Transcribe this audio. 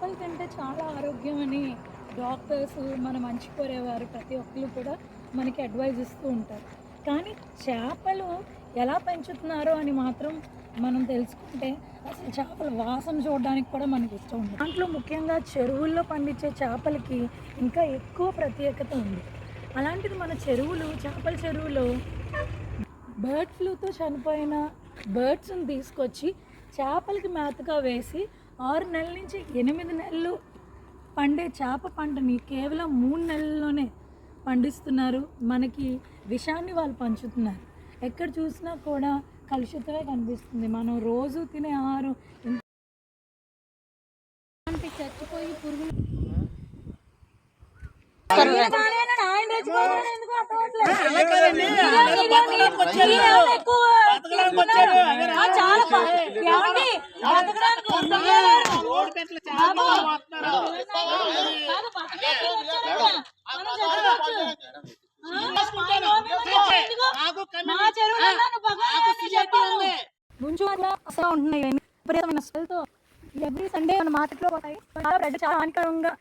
చేపలు తింటే చాలా ఆరోగ్యం అని డాక్టర్స్, మన మంచి కోరేవారు ప్రతి ఒక్కరు కూడా మనకి అడ్వైజ్ ఇస్తూ ఉంటారు. కానీ చేపలు ఎలా పెంచుతున్నారో అని మాత్రం మనం తెలుసుకుంటే అసలు చేపల వాసన చూడడానికి కూడా మనకి ఇష్టం ఉంది. దాంట్లో ముఖ్యంగా చెరువుల్లో పండించే చేపలకి ఇంకా ఎక్కువ ప్రత్యేకత ఉంది. అలాంటిది మన చెరువులు, చేపల చెరువులో బర్డ్ ఫ్లూతో చనిపోయిన బర్డ్స్ని తీసుకొచ్చి చేపలకి మేతగా వేసి 6 నెలల నుంచి 8 నెలలు పండే చేప పంటని కేవలం 3 నెలల్లోనే పండిస్తున్నారు. మనకి విషాన్ని వాళ్ళు పంచుతున్నారు. ఎక్కడ చూసినా కూడా కలుషితమే కనిపిస్తుంది. మనం రోజు తినే ఆహారం ఇలాంటి చచ్చిపోయి పురుగులు ముంచు అసలు ఉంటున్నాయి. విపరీతమైన స్మెల్తో ఎవ్రీ సండే మన మార్కెట్లో పోతాయి. చాలా హానికరంగా